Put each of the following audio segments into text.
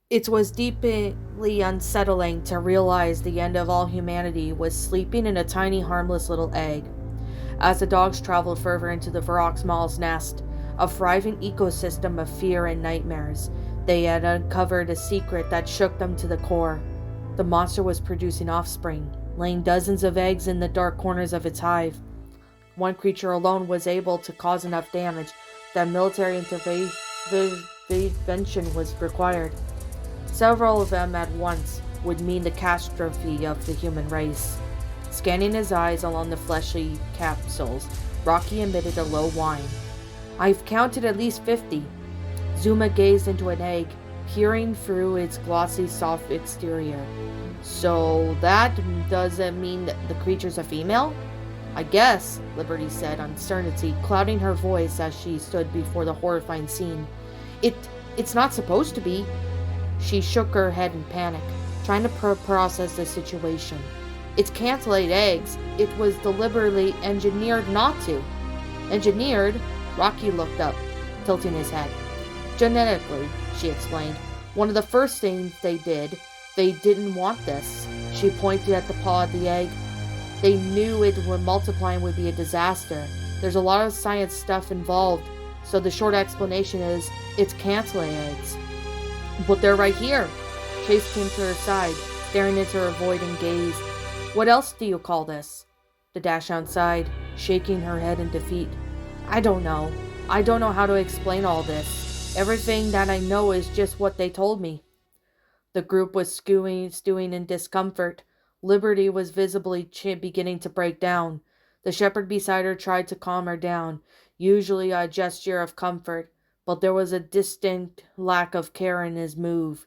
It was deeply unsettling to realize the end of all humanity was sleeping in a tiny, harmless little egg. As the dogs traveled further into the Varrock's Mall's nest, a thriving ecosystem of fear and nightmares, they had uncovered a secret that shook them to the core. The monster was producing offspring, laying dozens of eggs in the dark corners of its hive. One creature alone was able to cause enough damage that military intervention was required. Several of them at once would mean the catastrophe of the human race. Scanning his eyes along the fleshy capsules, Rocky emitted a low whine. I've counted at least 50. Zuma gazed into an egg, peering through its glossy, soft exterior. So that doesn't mean that the creature's a female? I guess, Liberty said, uncertainty clouding her voice as she stood before the horrifying scene. It, it's not supposed to be. She shook her head in panic, trying to process the situation. It's can't lay eggs. It was deliberately engineered not to. Engineered? Rocky looked up, tilting his head. Genetically, she explained. One of the first things they did, they didn't want this. She pointed at the paw of the egg. They knew it would multiplying would be a disaster. There's a lot of science stuff involved, so the short explanation is, it's can't lay eggs. But they're right here. Chase came to her side, staring into her avoiding gaze. What else do you call this? The Dachshund sighed, shaking her head in defeat. I don't know. I don't know how to explain all this. Everything that I know is just what they told me. The group was stewing in discomfort. Liberty was visibly beginning to break down. The shepherd beside her tried to calm her down, usually a gesture of comfort, but there was a distinct lack of care in his move.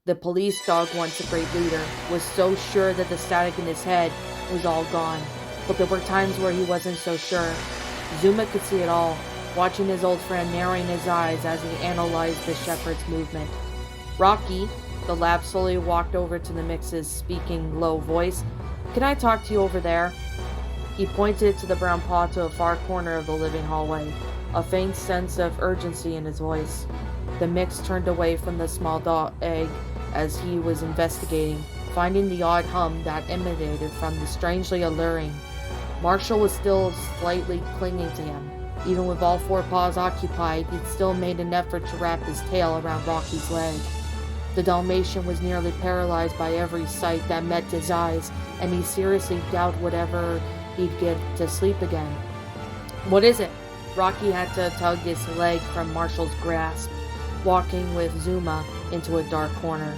The police dog, once a great leader, was so sure that the static in his head was all gone, but there were times where he wasn't so sure. Zuma could see it all, watching his old friend narrowing his eyes as he analyzed the shepherd's movement. Rocky, the lab slowly walked over to the mix's speaking low voice. Can I talk to you over there? He pointed to the brown paw to a far corner of the living hallway, a faint sense of urgency in his voice. The mix turned away from the small dog egg as he was investigating, finding the odd hum that emanated from the strangely alluring. Marshall was still slightly clinging to him. Even with all four paws occupied, he'd still made an effort to wrap his tail around Rocky's leg. The Dalmatian was nearly paralyzed by every sight that met his eyes, and he seriously doubted whatever he'd get to sleep again. What is it? Rocky had to tug his leg from Marshall's grasp, walking with Zuma into a dark corner.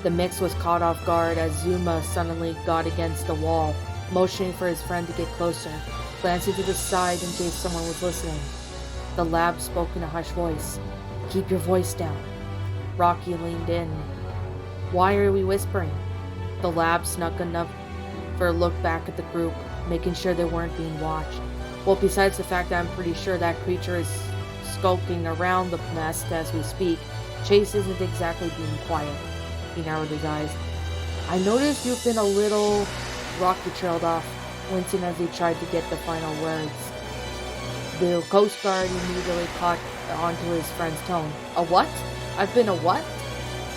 The mix was caught off guard as Zuma suddenly got against the wall, motioning for his friend to get closer, glancing to the side in case someone was listening. The lab spoke in a hushed voice. Keep your voice down. Rocky leaned in. Why are we whispering? The lab snuck enough for a look back at the group, making sure they weren't being watched. Well, besides the fact that I'm pretty sure that creature is skulking around the nest as we speak, Chase isn't exactly being quiet. He narrowed his eyes. I noticed you've been a little... Rocky trailed off, wincing as he tried to get the final words. The Coast Guard immediately caught onto his friend's tone. A what? I've been a what?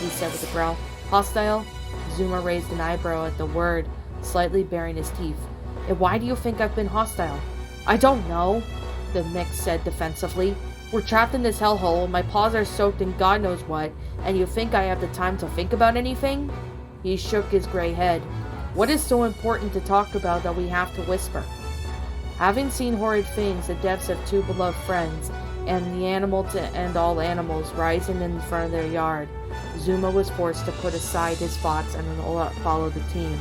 He said with a growl. Hostile? Zuma raised an eyebrow at the word, slightly baring his teeth. And why do you think I've been hostile? I don't know, the mix said defensively. We're trapped in this hellhole, my paws are soaked in God knows what, and you think I have the time to think about anything? He shook his gray head. What is so important to talk about that we have to whisper? Having seen horrid things, the deaths of two beloved friends, and the animal to end all animals rising in front of their yard, Zuma was forced to put aside his thoughts and follow the team.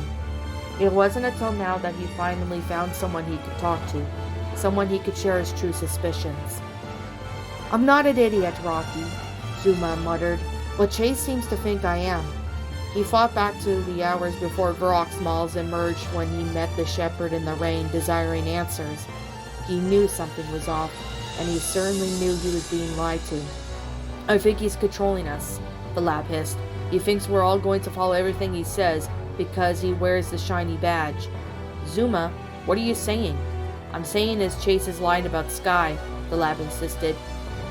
It wasn't until now that he finally found someone he could talk to, someone he could share his true suspicions. I'm not an idiot, Rocky, Zuma muttered, but Chase seems to think I am. He thought back to the hours before Varrock's Malls emerged when he met the shepherd in the rain desiring answers. He knew something was off, and he certainly knew he was being lied to. I think he's controlling us, the lab hissed. He thinks we're all going to follow everything he says because he wears the shiny badge. Zuma, what are you saying? I'm saying is Chase is lying about Sky, the lab insisted.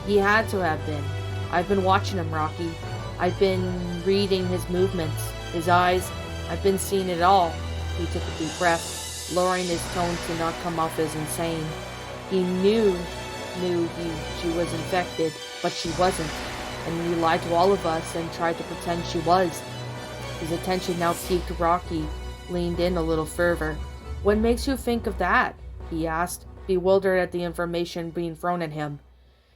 He had to have been. I've been watching him, Rocky. I've been reading his movements, his eyes. I've been seeing it all. He took a deep breath, lowering his tone to not come off as insane. He she was infected, but she wasn't. And he lied to all of us and tried to pretend she was. His attention now piqued. Rocky leaned in a little further. What makes you think of that? He asked, bewildered at the information being thrown at him.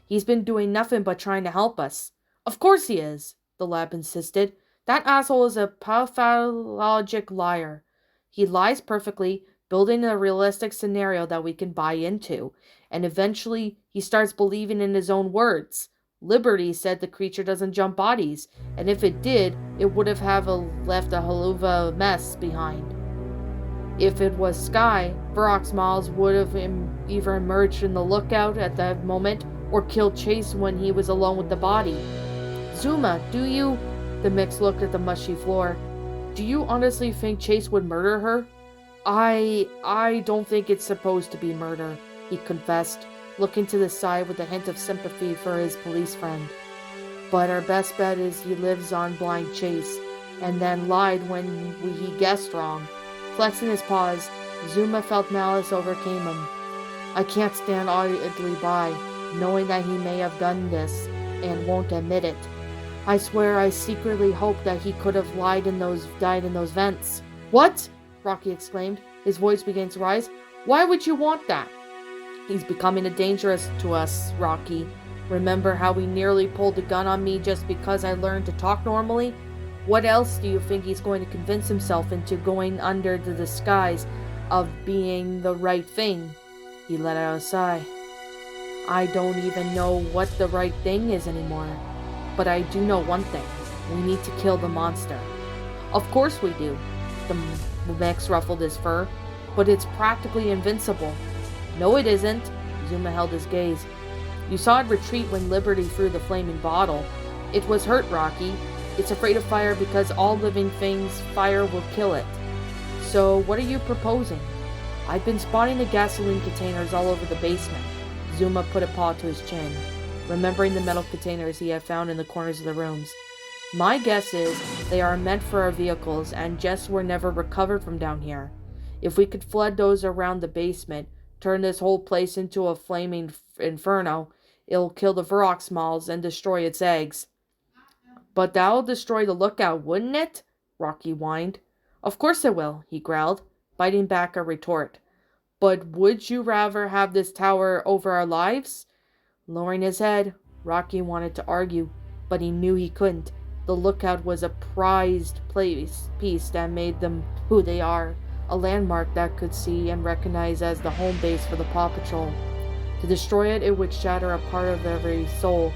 He's been doing nothing but trying to help us. Of course he is, the lab insisted. That asshole is a pathologic liar. He lies perfectly, building a realistic scenario that we can buy into, and eventually he starts believing in his own words. Liberty said the creature doesn't jump bodies, and if it did, it would have left a haluva mess behind. If it was Sky, Varrock's Miles would have either emerged in the lookout at that moment or killed Chase when he was alone with the body. Zuma, do you... The mix looked at the mushy floor. Do you honestly think Chase would murder her? I don't think it's supposed to be murder, he confessed, looking to the side with a hint of sympathy for his police friend. But our best bet is he lives on blind Chase, and then lied when he guessed wrong. Flexing his paws, Zuma felt malice overcame him. I can't stand idly by, knowing that he may have done this, and won't admit it. I swear I secretly hope that he could have died in those vents. What? Rocky exclaimed, his voice beginning to rise. Why would you want that? He's becoming dangerous to us, Rocky. Remember how he nearly pulled a gun on me just because I learned to talk normally? What else do you think he's going to convince himself into going under the disguise of being the right thing? He let out a sigh. I don't even know what the right thing is anymore. But I do know one thing. We need to kill the monster. Of course we do. The Mex ruffled his fur. But it's practically invincible. No, it isn't. Zuma held his gaze. You saw it retreat when Liberty threw the flaming bottle. It was hurt, Rocky. It's afraid of fire because all living things, fire will kill it. So, what are you proposing? I've been spotting the gasoline containers all over the basement. Zuma put a paw to his chin, remembering the metal containers he had found in the corners of the rooms. My guess is they are meant for our vehicles and just were never recovered from down here. If we could flood those around the basement, turn this whole place into a flaming inferno, it'll kill the Varrock's Miles and destroy its eggs. But that'll destroy the lookout, wouldn't it? Rocky whined. Of course it will, he growled, biting back a retort. But would you rather have this tower over our lives? Lowering his head, Rocky wanted to argue, but he knew he couldn't. The lookout was a prized piece that made them who they are, a landmark that could see and recognize as the home base for the Paw Patrol. To destroy it, it would shatter a part of every soul,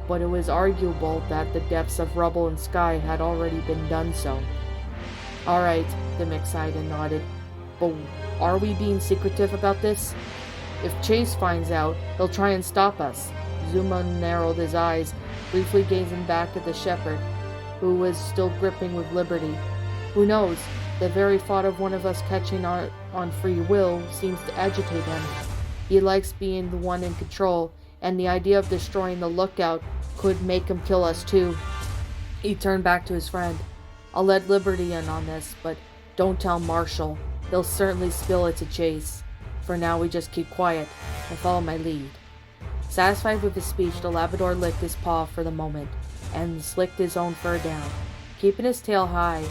but it was arguable that the depths of rubble and sky had already been done so. All right, the mix sighed and nodded. But are we being secretive about this? If Chase finds out, he'll try and stop us. Zuma narrowed his eyes, briefly gazing back at the shepherd, who was still gripping with Liberty. Who knows? The very thought of one of us catching on free will seems to agitate him. He likes being the one in control, and the idea of destroying the lookout could make him kill us too. He turned back to his friend. I'll let Liberty in on this, but don't tell Marshall. They'll certainly spill it to Chase. For now, we just keep quiet and follow my lead. Satisfied with his speech, the Labrador licked his paw for the moment and slicked his own fur down. Keeping his tail high,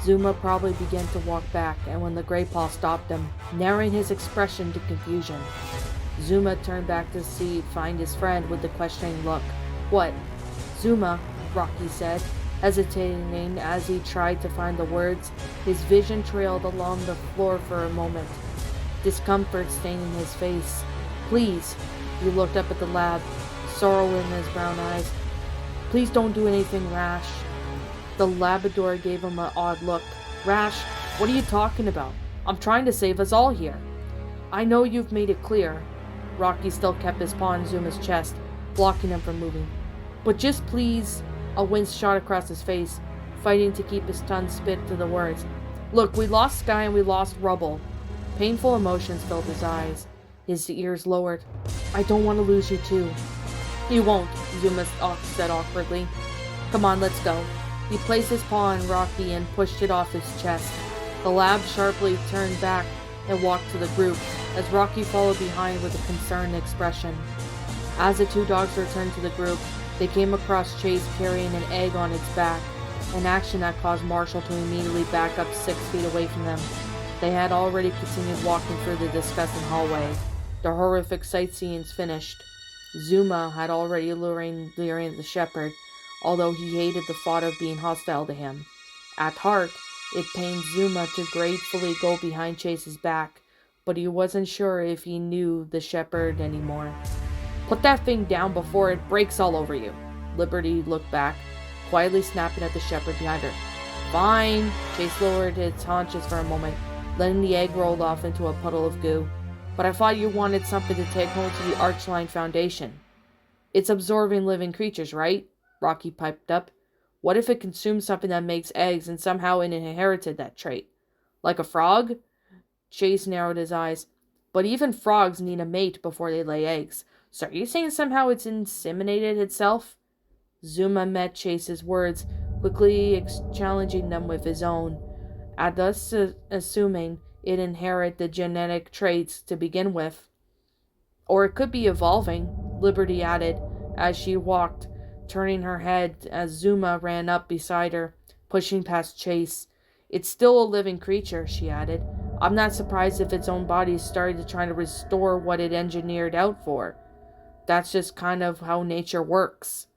Zuma probably began to walk back, and when the Grey Paw stopped him, narrowing his expression to confusion. Zuma turned back to find his friend with the questioning look. What? Zuma, Rocky said, hesitating as he tried to find the words. His vision trailed along the floor for a moment, discomfort staining his face. Please, he looked up at the lab, sorrow in his brown eyes. Please don't do anything rash. The Labrador gave him an odd look. Rash? What are you talking about? I'm trying to save us all here. I know you've made it clear. Rocky still kept his paw on Zuma's chest, blocking him from moving. But just please... A wince shot across his face, fighting to keep his tongue spit to the words. Look, we lost Sky and we lost Rubble. Painful emotions filled his eyes. His ears lowered. I don't want to lose you too. You won't, Zuma said awkwardly. Come on, let's go. He placed his paw on Rocky and pushed it off his chest. The lab sharply turned back and walked to the group, as Rocky followed behind with a concerned expression. As the two dogs returned to the group, they came across Chase carrying an egg on its back, an action that caused Marshall to immediately back up 6 feet away from them. They had already continued walking through the disgusting hallway. The horrific sightseeing finished. Zuma had already luring the shepherd, although he hated the thought of being hostile to him. At heart, it pained Zuma to gratefully go behind Chase's back, but he wasn't sure if he knew the shepherd anymore. Put that thing down before it breaks all over you. Liberty looked back, quietly snapping at the shepherd behind her. Fine. Chase lowered its haunches for a moment, letting the egg roll off into a puddle of goo. But I thought you wanted something to take home to the Archline Foundation. It's absorbing living creatures, right? Rocky piped up. What if it consumed something that makes eggs and somehow it inherited that trait? Like a frog? Chase narrowed his eyes. But even frogs need a mate before they lay eggs. So are you saying somehow it's inseminated itself? Zuma met Chase's words, quickly challenging them with his own, thus assuming it inherited the genetic traits to begin with. Or it could be evolving, Liberty added, as she walked, turning her head as Zuma ran up beside her, pushing past Chase. It's still a living creature, she added. I'm not surprised if its own body started to try to restore what it engineered out for. That's just kind of how nature works.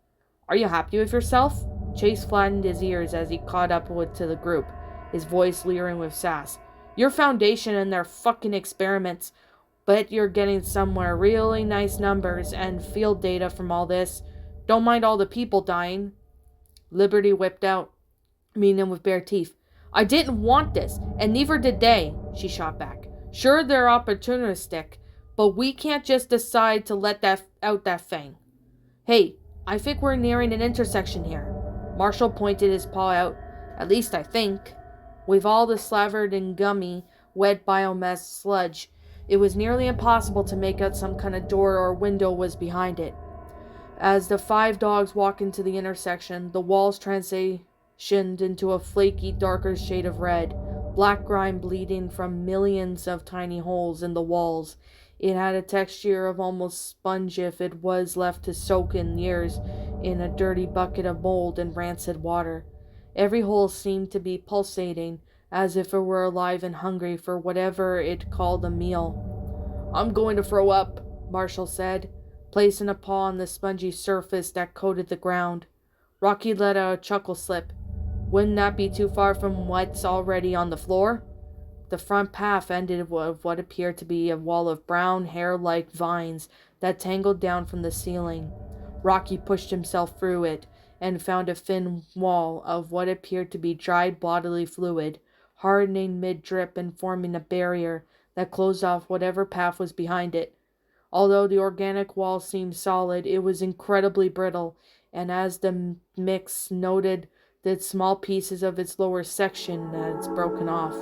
Are you happy with yourself? Chase flattened his ears as he caught up to the group, his voice leering with sass. Your foundation and their fucking experiments. Bet you're getting somewhere really nice numbers and field data from all this. Don't mind all the people dying. Liberty whipped out, meeting him with bare teeth. I didn't want this, and neither did they, she shot back. Sure, they're opportunistic, but we can't just decide to let that thing. Hey, I think we're nearing an intersection here. Marshall pointed his paw out. At least I think. With all the slathered and gummy, wet biomass sludge, it was nearly impossible to make out some kind of door or window was behind it. As the 5 dogs walked into the intersection, the walls transitioned into a flaky, darker shade of red, black grime bleeding from millions of tiny holes in the walls. It had a texture of almost sponge if it was left to soak in years in a dirty bucket of mold and rancid water. Every hole seemed to be pulsating, as if it were alive and hungry for whatever it called a meal. I'm going to throw up, Marshall said, placing a paw on the spongy surface that coated the ground. Rocky let out a chuckle slip. Wouldn't that be too far from what's already on the floor? The front path ended with what appeared to be a wall of brown, hair-like vines that tangled down from the ceiling. Rocky pushed himself through it and found a thin wall of what appeared to be dried bodily fluid, hardening mid-drip and forming a barrier that closed off whatever path was behind it. Although the organic wall seemed solid, it was incredibly brittle, and as the mix noted the small pieces of its lower section had broken off.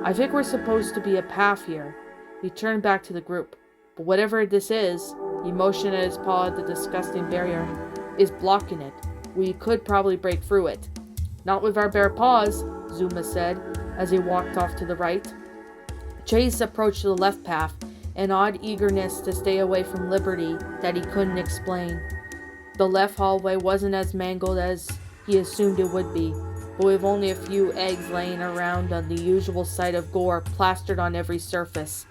I think we're supposed to be a path here. He turned back to the group. But whatever this is, he motioned at his paw at the disgusting barrier, is blocking it. We could probably break through it. Not with our bare paws, Zuma said, as he walked off to the right. Chase approached the left path, an odd eagerness to stay away from Liberty that he couldn't explain. The left hallway wasn't as mangled as he assumed it would be, but with only a few eggs laying around on the usual sight of gore plastered on every surface.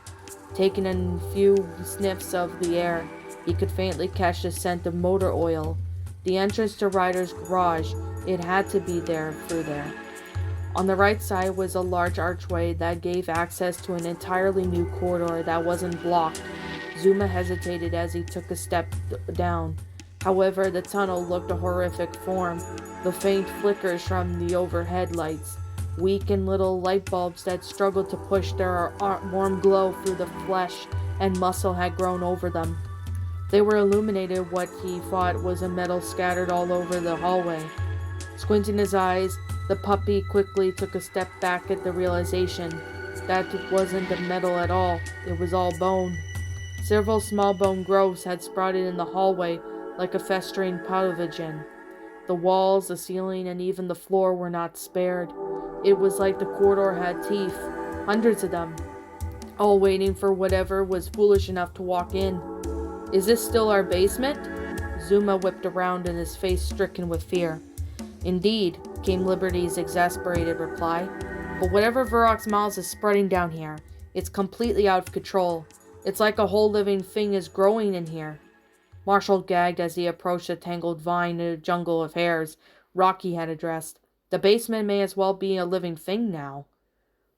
Taking a few sniffs of the air, he could faintly catch the scent of motor oil. The entrance to Ryder's garage, it had to be through there. On the right side was a large archway that gave access to an entirely new corridor that wasn't blocked. Zuma hesitated as he took a step down. However, the tunnel looked a horrific form. The faint flickers from the overhead lights, weak and little light bulbs that struggled to push their warm glow through the flesh and muscle had grown over them. They were illuminated what he thought was a metal scattered all over the hallway. Squinting his eyes, the puppy quickly took a step back at the realization that it wasn't the metal at all, it was all bone. Several small bone growths had sprouted in the hallway like a festering pathogen. The walls, the ceiling, and even the floor were not spared. It was like the corridor had teeth, hundreds of them, all waiting for whatever was foolish enough to walk in. Is this still our basement? Zuma whipped around in his face stricken with fear. Indeed, came Liberty's exasperated reply. But whatever Varrock's Miles is spreading down here, it's completely out of control. It's like a whole living thing is growing in here. Marshall gagged as he approached the tangled vine in a jungle of hairs Rocky had addressed. The basement may as well be a living thing now.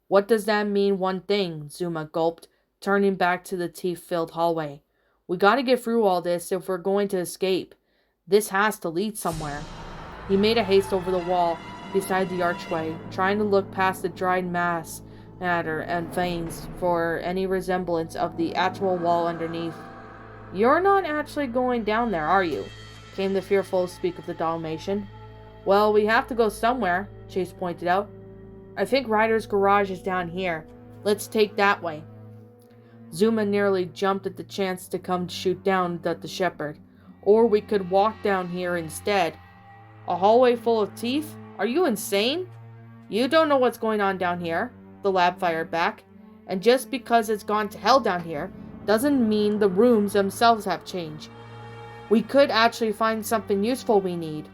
What does that mean, one thing? Zuma gulped, turning back to the teeth-filled hallway. We gotta get through all this if we're going to escape. This has to lead somewhere. He made a haste over the wall beside the archway, trying to look past the dried matter and veins for any resemblance of the actual wall underneath. You're not actually going down there, are you? Came the fearful speak of the Dalmatian. Well, we have to go somewhere, Chase pointed out. I think Ryder's garage is down here. Let's take that way. Zuma nearly jumped at the chance to come shoot down at the shepherd. Or we could walk down here instead. A hallway full of teeth? Are you insane? You don't know what's going on down here, the lab fired back. And just because it's gone to hell down here doesn't mean the rooms themselves have changed. We could actually find something useful we need.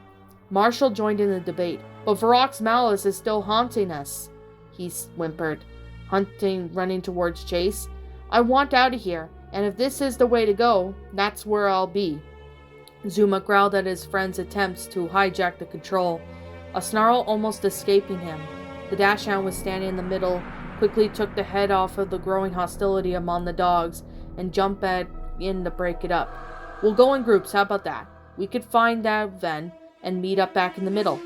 Marshall joined in the debate. But Varrock's malice is still haunting us, he whimpered, running towards Chase. I want out of here, and if this is the way to go, that's where I'll be. Zuma growled at his friend's attempts to hijack the control, a snarl almost escaping him. The dachshund was standing in the middle, quickly took the head off of the growing hostility among the dogs, and jumped in to break it up. We'll go in groups, how about that? We could find that then, and meet up back in the middle.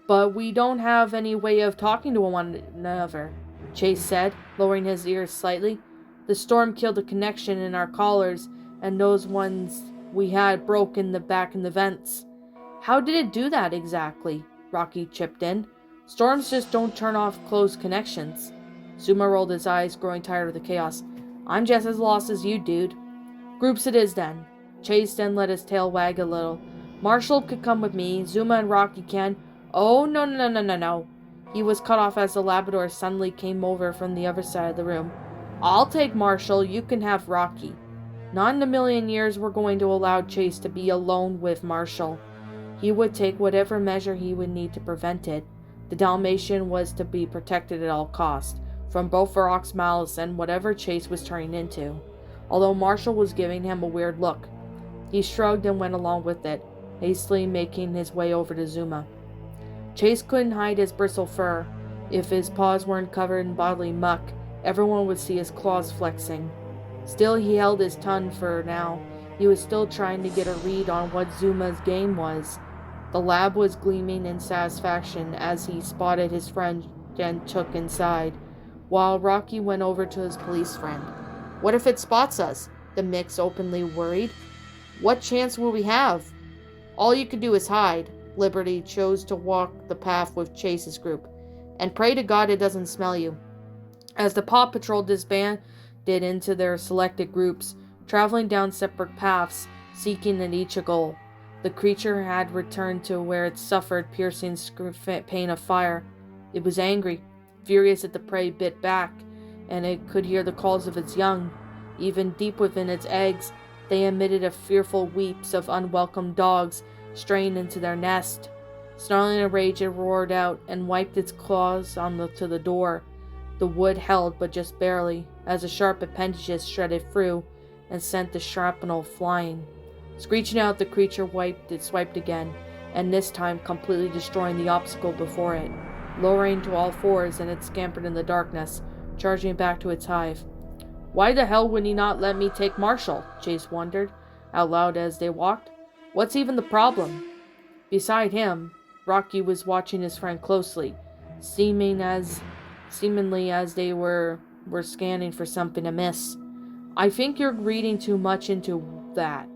But we don't have any way of talking to one another, Chase said, lowering his ears slightly. The storm killed the connection in our collars, and those ones we had broke in the vents. How did it do that exactly? Rocky chipped in. Storms just don't turn off closed connections. Zuma rolled his eyes, growing tired of the chaos. I'm just as lost as you, dude. Groups it is then. Chase then let his tail wag a little. Marshall could come with me, Zuma and Rocky can. Oh, no. He was cut off as the Labrador suddenly came over from the other side of the room. I'll take Marshall, you can have Rocky. Not in a million years we're going to allow Chase to be alone with Marshall. He would take whatever measure he would need to prevent it. The Dalmatian was to be protected at all costs, from both Varrock's malice and whatever Chase was turning into, although Marshall was giving him a weird look. He shrugged and went along with it, hastily making his way over to Zuma. Chase couldn't hide his bristle fur. If his paws weren't covered in bodily muck, everyone would see his claws flexing. Still, he held his tongue for now. He was still trying to get a read on what Zuma's game was. The lab was gleaming in satisfaction as he spotted his friend and took inside, while Rocky went over to his police friend. What if it spots us? The mix openly worried. What chance will we have? All you can do is hide. Liberty chose to walk the path with Chase's group, and pray to God it doesn't smell you. As the Paw Patrol disbanded into their selected groups, traveling down separate paths, seeking in each a goal, the creature had returned to where it suffered piercing pain of fire. It was angry, furious that the prey bit back, and it could hear the calls of its young. Even deep within its eggs, they emitted a fearful weeps of unwelcome dogs straying into their nest. Snarling in rage, it roared out and wiped its claws to the door. The wood held, but just barely, as the sharp appendages shredded through and sent the shrapnel flying. Screeching out, the creature swiped again, and this time completely destroying the obstacle before it. Lowering to all fours, and it scampered in the darkness, charging back to its hive. Why the hell would he not let me take Marshall? Chase wondered, out loud as they walked. What's even the problem? Beside him, Rocky was watching his friend closely, seemingly as they were scanning for something amiss. I think you're reading too much into that.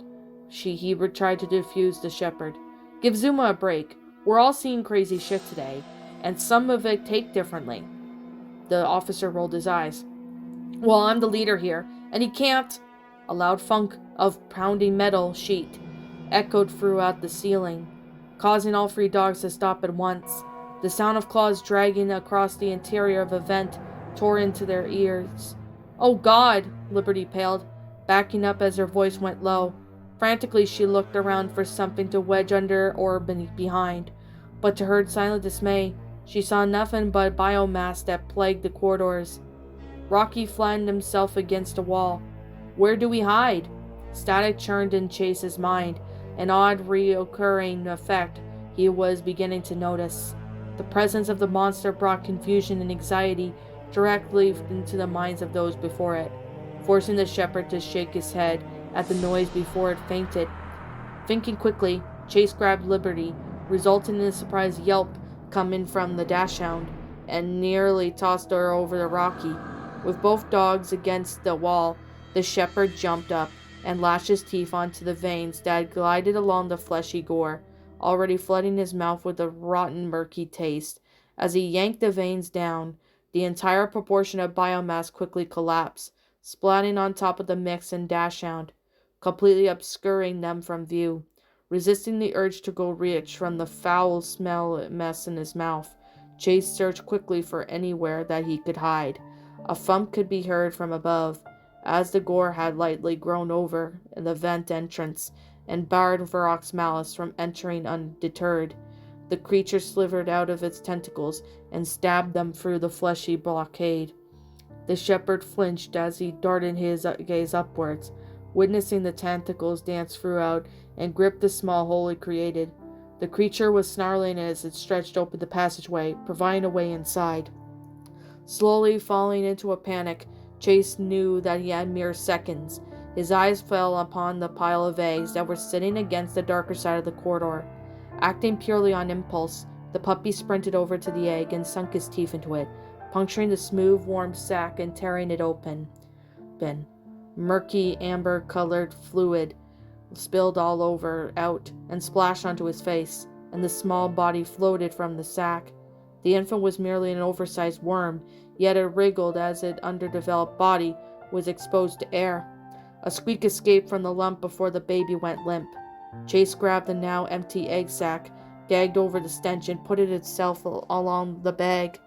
He tried to defuse the shepherd. Give Zuma a break. We're all seeing crazy shit today, and some of it take differently. The officer rolled his eyes. Well, I'm the leader here, and he can't. A loud funk of pounding metal sheet echoed throughout the ceiling. causing all three dogs to stop at once. The sound of claws dragging across the interior of a vent tore into their ears. "Oh God!" Liberty paled, backing up as her voice went low. Frantically, she looked around for something to wedge under or behind, but to her silent dismay, she saw nothing but biomass that plagued the corridors. Rocky flattened himself against a wall. "Where do we hide?" Static churned in Chase's mind, an odd recurring effect he was beginning to notice. The presence of the monster brought confusion and anxiety directly into the minds of those before it, forcing the shepherd to shake his head at the noise before it fainted. Thinking quickly, Chase grabbed Liberty, resulting in a surprised yelp coming from the dachshund, and nearly tossed her over the Rocky. With both dogs against the wall, the shepherd jumped up and lashed his teeth onto the veins that glided along the fleshy gore, already flooding his mouth with a rotten, murky taste. As he yanked the veins down, the entire proportion of biomass quickly collapsed, splatting on top of the mix and dachshund, completely obscuring them from view. Resisting the urge to go reach from the foul smell mess in his mouth, Chase searched quickly for anywhere that he could hide. A thump could be heard from above, as the gore had lightly grown over the vent entrance and barred Varrock's malice from entering undeterred. The creature slithered out of its tentacles and stabbed them through the fleshy blockade. The shepherd flinched as he darted his gaze upwards, witnessing the tentacles dance throughout and grip the small hole it created. The creature was snarling as it stretched open the passageway, providing a way inside. Slowly falling into a panic, Chase knew that he had mere seconds. His eyes fell upon the pile of eggs that were sitting against the darker side of the corridor. Acting purely on impulse, the puppy sprinted over to the egg and sunk his teeth into it, puncturing the smooth, warm sac and tearing it open. Murky, amber-colored fluid spilled all over, out, and splashed onto his face, and the small body floated from the sack. The infant was merely an oversized worm, yet it wriggled as its underdeveloped body was exposed to air. A squeak escaped from the lump before the baby went limp. Chase grabbed the now empty egg sack, gagged over the stench, and put it itself along the bag.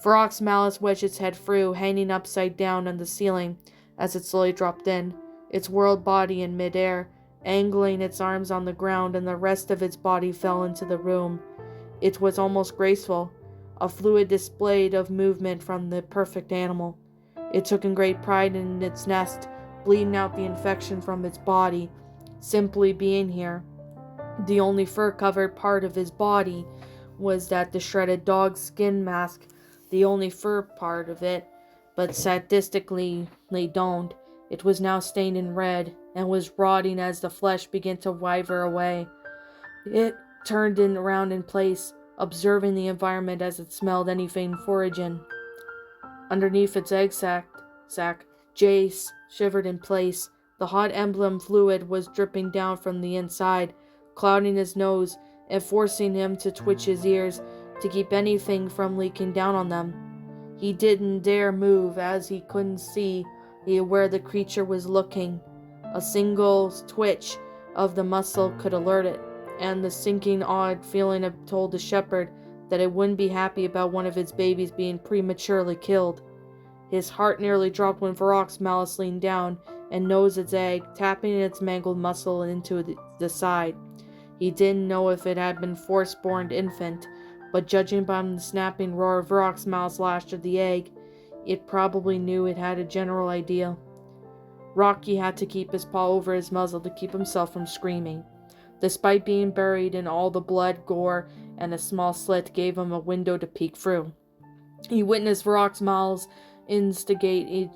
Varrock's malice wedged its head through, hanging upside down on the ceiling as it slowly dropped in, its whirled body in midair, angling its arms on the ground, and the rest of its body fell into the room. It was almost graceful, a fluid display of movement from the perfect animal. It took in great pride in its nest, bleeding out the infection from its body, simply being here. The only fur-covered part of his body was the shredded dog skin mask, the only fur part of it, but sadistically doned. It was now stained in red, and was rotting as the flesh began to wither away. It turned around in place, observing the environment as it smelled anything foraging. Underneath its egg sac, Jace shivered in place. The hot emblem fluid was dripping down from the inside, clouding his nose and forcing him to twitch his ears to keep anything from leaking down on them. He didn't dare move as he couldn't see where the creature was looking. A single twitch of the muscle could alert it, and the sinking odd feeling told the shepherd that it wouldn't be happy about one of its babies being prematurely killed. His heart nearly dropped when Varrock's malice leaned down and nosed its egg, tapping its mangled muscle into the side. He didn't know if it had been force-born infant, but judging by the snapping roar of Varrock's malice lashed at the egg, it probably knew it had a general idea. Rocky had to keep his paw over his muzzle to keep himself from screaming. Despite being buried in all the blood, gore, and a small slit gave him a window to peek through. He witnessed Varrock's malice investigate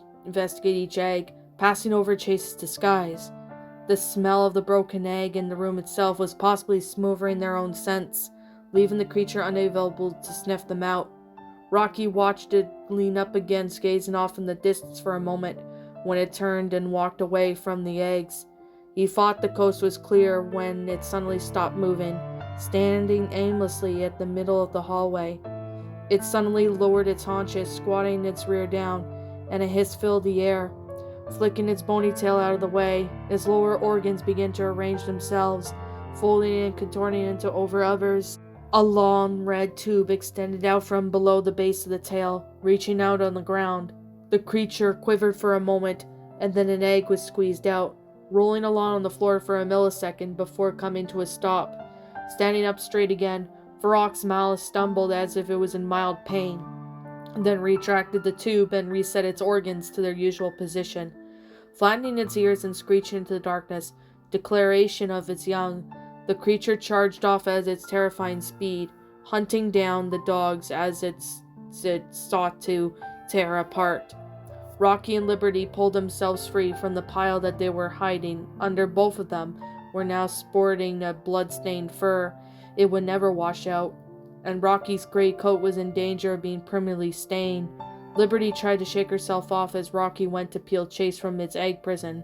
each egg, passing over Chase's disguise. The smell of the broken egg in the room itself was possibly smothering their own scents, leaving the creature unable to sniff them out. Rocky watched it lean up against, gazing off in the distance for a moment, when it turned and walked away from the eggs. He thought the coast was clear when it suddenly stopped moving, standing aimlessly at the middle of the hallway. It suddenly lowered its haunches, squatting its rear down, and a hiss filled the air. Flicking its bony tail out of the way, its lower organs began to arrange themselves, folding and contorting into over others. A long red tube extended out from below the base of the tail, reaching out on the ground. The creature quivered for a moment, and then an egg was squeezed out, rolling along on the floor for a millisecond before coming to a stop. Standing up straight again, Varrock's malice stumbled as if it was in mild pain, then retracted the tube and reset its organs to their usual position. Flattening its ears and screeching into the darkness, declaration of its young, the creature charged off at its terrifying speed, hunting down the dogs as it sought to tear apart. Rocky and Liberty pulled themselves free from the pile that they were hiding under. Both of them were now sporting a blood-stained fur. It would never wash out, and Rocky's gray coat was in danger of being permanently stained. Liberty tried to shake herself off as Rocky went to peel Chase from its egg prison.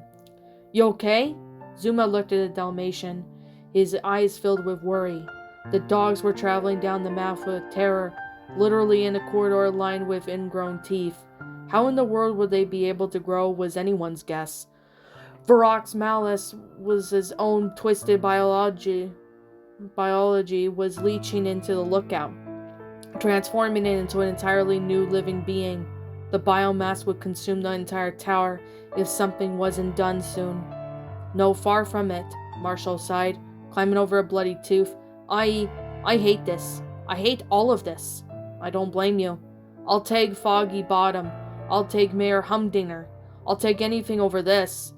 "You okay?" Zuma looked at the Dalmatian, his eyes filled with worry. The dogs were traveling down the mouth with terror, literally in a corridor lined with ingrown teeth. How in the world would they be able to grow was anyone's guess. Varrock's malice was his own twisted biology was leaching into the lookout, transforming it into an entirely new living being. The biomass would consume the entire tower if something wasn't done soon. "No, far from it," Marshall sighed, climbing over a bloody tooth. I hate this. I hate all of this." "I don't blame you. I'll take Foggy Bottom. I'll take Mayor Humdinger. I'll take anything over this."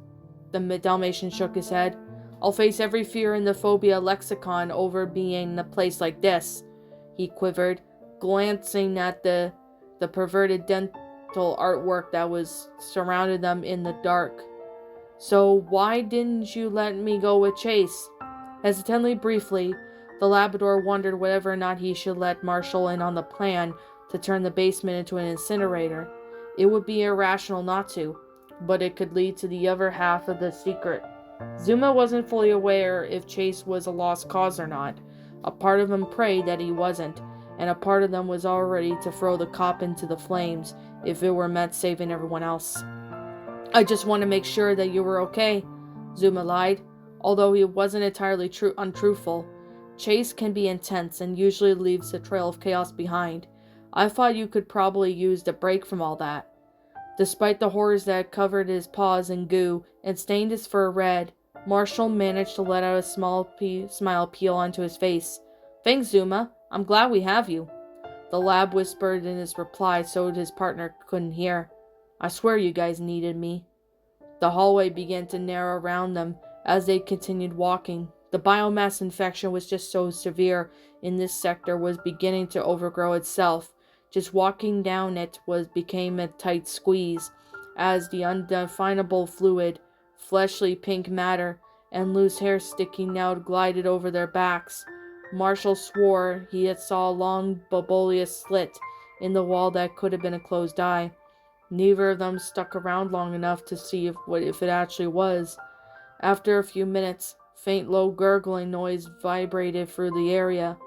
The Dalmatian shook his head. "I'll face every fear in the phobia lexicon over being in a place like this." He quivered, glancing at the perverted dental artwork that was surrounded them in the dark. "So why didn't you let me go with Chase?" Hesitantly, briefly, the Labrador wondered whether or not he should let Marshall in on the plan to turn the basement into an incinerator. It would be irrational not to, but it could lead to the other half of the secret. Zuma wasn't fully aware if Chase was a lost cause or not. A part of him prayed that he wasn't, and a part of them was all ready to throw the cop into the flames if it were meant saving everyone else. "I just want to make sure that you were okay," Zuma lied, although he wasn't entirely untruthful. Chase can be intense and usually leaves a trail of chaos behind. I thought you could probably use a break from all that. Despite the horrors that covered his paws in goo and stained his fur red, Marshall managed to let out a small smile peel onto his face. "Thanks, Zuma. I'm glad we have you." The lab whispered in his reply so his partner couldn't hear. "I swear you guys needed me." The hallway began to narrow around them as they continued walking. The biomass infection was just so severe in this sector was beginning to overgrow itself. Just walking down it became a tight squeeze, as the undefinable fluid, fleshly pink matter, and loose hair sticking out glided over their backs. Marshall swore he had saw a long bulbous slit in the wall that could have been a closed eye. Neither of them stuck around long enough to see if it actually was. After a few minutes, faint low gurgling noise vibrated through the area.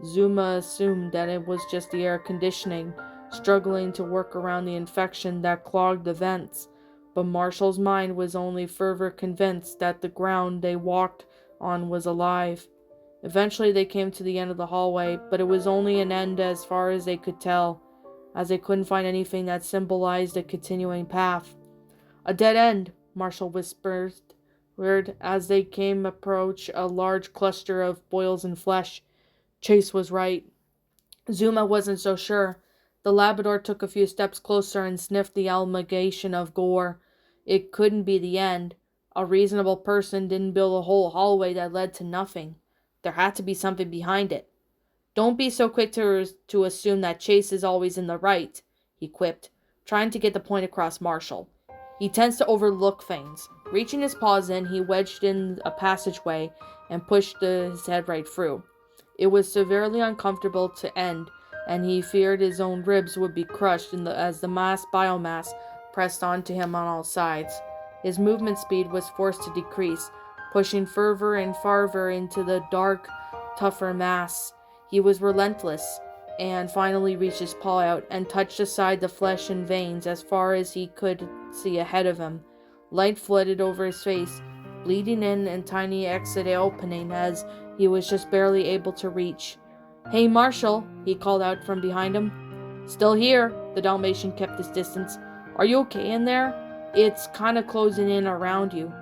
Zuma assumed that it was just the air conditioning, struggling to work around the infection that clogged the vents, but Marshall's mind was only further convinced that the ground they walked on was alive. Eventually they came to the end of the hallway, but it was only an end as far as they could tell, as they couldn't find anything that symbolized a continuing path. "A dead end," Marshall whispered, as they came approach a large cluster of boils and flesh. Chase was right. Zuma wasn't so sure. The Labrador took a few steps closer and sniffed the amalgamation of gore. It couldn't be the end. A reasonable person didn't build a whole hallway that led to nothing. There had to be something behind it. "Don't be so quick to assume that Chase is always in the right," he quipped, trying to get the point across Marshall. "He tends to overlook things." Reaching his paws in, he wedged in a passageway and pushed his head right through. It was severely uncomfortable to end, and he feared his own ribs would be crushed as the biomass pressed onto him on all sides. His movement speed was forced to decrease, pushing further and farther into the dark, tougher mass. He was relentless, and finally reached his paw out and touched aside the flesh and veins as far as he could see ahead of him. Light flooded over his face, bleeding in and tiny exit opening as he was just barely able to reach. "Hey, Marshall," he called out from behind him. "Still here." The Dalmatian kept his distance. "Are you okay in there? It's kinda closing in around you.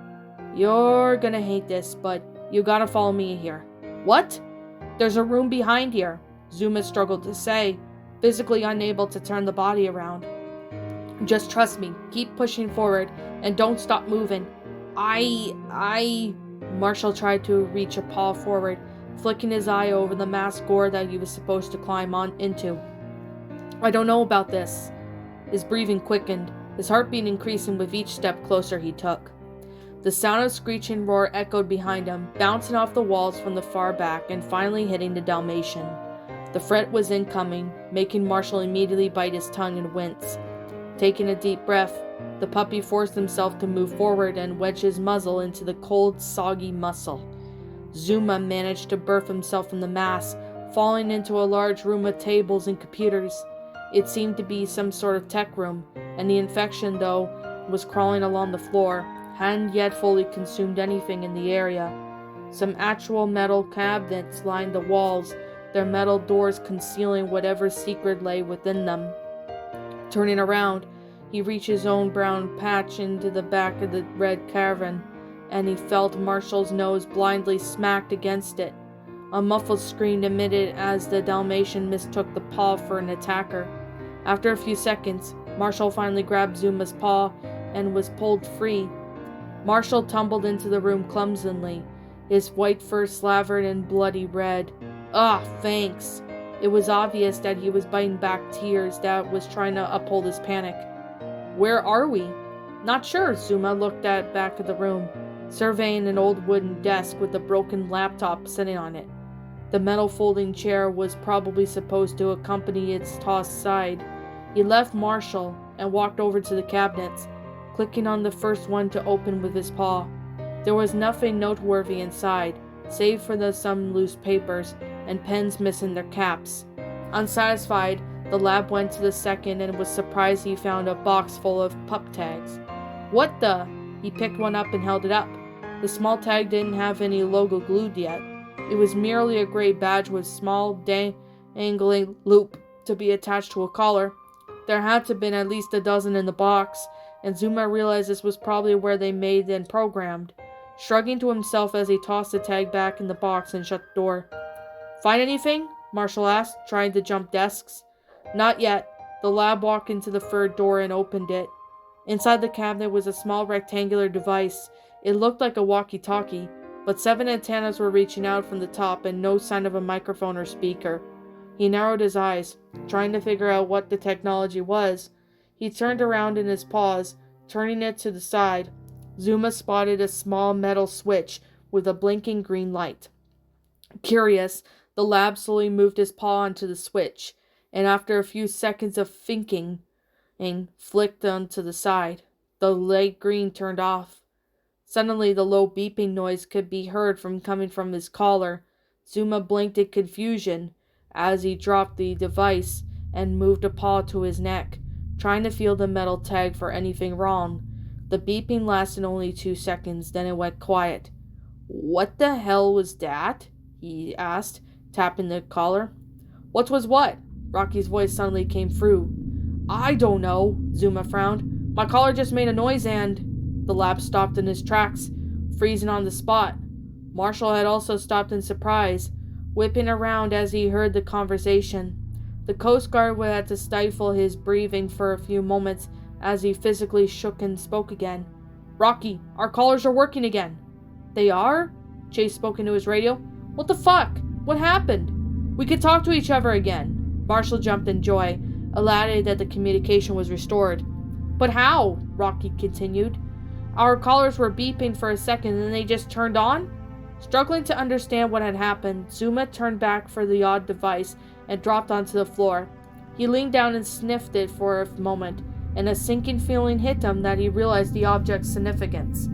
You're gonna hate this, but you gotta follow me here." "What?" "There's a room behind here," Zuma struggled to say, physically unable to turn the body around. "Just trust me. Keep pushing forward, and don't stop moving." I... Marshall tried to reach a paw forward, flicking his eye over the mass gore that he was supposed to climb on into. "I don't know about this." His breathing quickened, his heartbeat increasing with each step closer he took. The sound of screeching roar echoed behind him, bouncing off the walls from the far back and finally hitting the Dalmatian. The threat was incoming, making Marshall immediately bite his tongue and wince. Taking a deep breath, the puppy forced himself to move forward and wedge his muzzle into the cold, soggy muscle. Zuma managed to birth himself from the mass, falling into a large room with tables and computers. It seemed to be some sort of tech room, and the infection, though, was crawling along the floor, hadn't yet fully consumed anything in the area. Some actual metal cabinets lined the walls, their metal doors concealing whatever secret lay within them. Turning around, he reached his own brown patch into the back of the red cavern, and he felt Marshall's nose blindly smacked against it. A muffled scream emitted as the Dalmatian mistook the paw for an attacker. After a few seconds, Marshall finally grabbed Zuma's paw and was pulled free. Marshall tumbled into the room clumsily, his white fur slavered and bloody red. Thanks." It was obvious that he was biting back tears that was trying to uphold his panic. "Where are we?" "Not sure." Zuma looked at back of the room, surveying an old wooden desk with a broken laptop sitting on it. The metal folding chair was probably supposed to accompany its tossed side. He left Marshall and walked over to the cabinets, clicking on the first one to open with his paw. There was nothing noteworthy inside, save for some loose papers and pens missing their caps. Unsatisfied, the lab went to the second and was surprised he found a box full of pup tags. "What the?" He picked one up and held it up. The small tag didn't have any logo glued yet. It was merely a gray badge with small, dangling loop to be attached to a collar. There had to have been at least a dozen in the box, and Zuma realized this was probably where they made and programmed. Shrugging to himself as he tossed the tag back in the box and shut the door. "Find anything?" Marshall asked, trying to jump desks. "Not yet." The lab walked into the third door and opened it. Inside the cabinet was a small rectangular device. It looked like a walkie-talkie, but 7 antennas were reaching out from the top and no sign of a microphone or speaker. He narrowed his eyes, trying to figure out what the technology was. He turned around in his paws, turning it to the side. Zuma spotted a small metal switch with a blinking green light. Curious, the lab slowly moved his paw onto the switch, and after a few seconds of thinking, flicked onto the side. The light green turned off. Suddenly, the low beeping noise could be heard coming from his collar. Zuma blinked in confusion as he dropped the device and moved a paw to his neck, trying to feel the metal tag for anything wrong. The beeping lasted only 2 seconds, then it went quiet. "What the hell was that?" he asked, tapping the collar. "What was what?" Rocky's voice suddenly came through. "I don't know," Zuma frowned. "My collar just made a noise and..." The lab stopped in his tracks, freezing on the spot. Marshall had also stopped in surprise, whipping around as he heard the conversation. The Coast Guard had to stifle his breathing for a few moments as he physically shook and spoke again. "Rocky, our collars are working again." "They are?" Chase spoke into his radio. "What the fuck? What happened? We could talk to each other again." Marshall jumped in joy, elated that the communication was restored. "But how?" Rocky continued. "Our collars were beeping for a second and then they just turned on?" Struggling to understand what had happened, Zuma turned back for the odd device and dropped onto the floor. He leaned down and sniffed it for a moment, and a sinking feeling hit him that he realized the object's significance.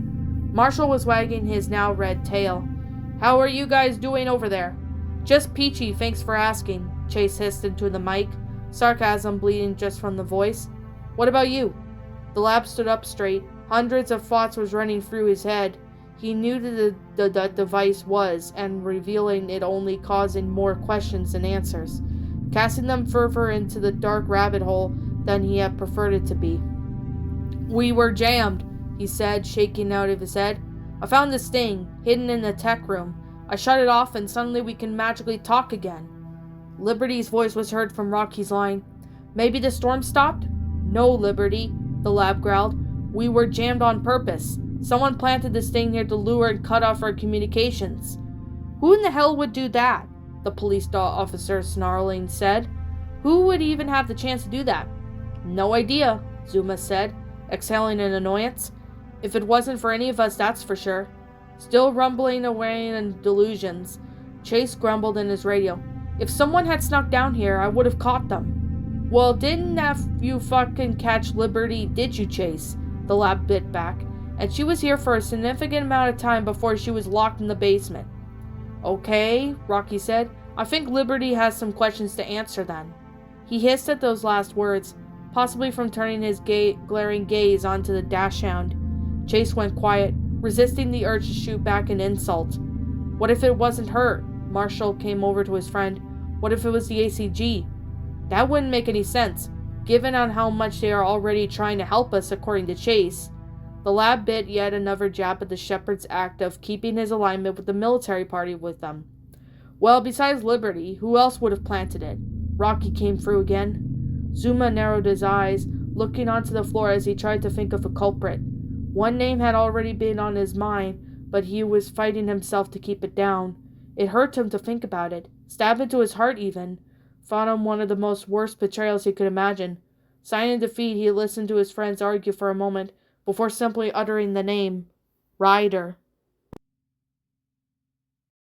Marshall was wagging his now red tail. "How are you guys doing over there?" "Just peachy, thanks for asking," Chase hissed into the mic, sarcasm bleeding just from the voice. "What about you?" The lab stood up straight. Hundreds of thoughts was running through his head. He knew that the device was, and revealing it only causing more questions than answers, casting them further into the dark rabbit hole than he had preferred it to be. "We were jammed," he said, shaking out of his head. "I found this thing, hidden in the tech room. I shut it off and suddenly we can magically talk again." Liberty's voice was heard from Rocky's line. "Maybe the storm stopped?" "No, Liberty," the lab growled. "We were jammed on purpose. Someone planted this thing here to lure and cut off our communications." "Who in the hell would do that?" the police officer snarling said. "Who would even have the chance to do that?" "No idea," Zuma said, exhaling in annoyance. "If it wasn't for any of us, that's for sure." Still rumbling away in delusions, Chase grumbled in his radio. "If someone had snuck down here, I would have caught them." "Well, didn't you fucking catch Liberty, did you, Chase?" the lab bit back. "And she was here for a significant amount of time before she was locked in the basement." "Okay," Rocky said. "I think Liberty has some questions to answer then." He hissed at those last words, possibly from turning his glaring gaze onto the dachshund. Chase went quiet, resisting the urge to shoot back an insult. What if it wasn't her? Marshall came over to his friend. What if it was the ACG? That wouldn't make any sense, given on how much they are already trying to help us, according to Chase. The lab bit yet another jab at the shepherd's act of keeping his alignment with the military party with them. "Well, besides Liberty, who else would have planted it?" Rocky came through again. Zuma narrowed his eyes, looking onto the floor as he tried to think of a culprit. One name had already been on his mind, but he was fighting himself to keep it down. It hurt him to think about it, stabbed into his heart even. Thought him one of the most worst betrayals he could imagine. Sighing in defeat, he listened to his friends argue for a moment, before simply uttering the name, Ryder.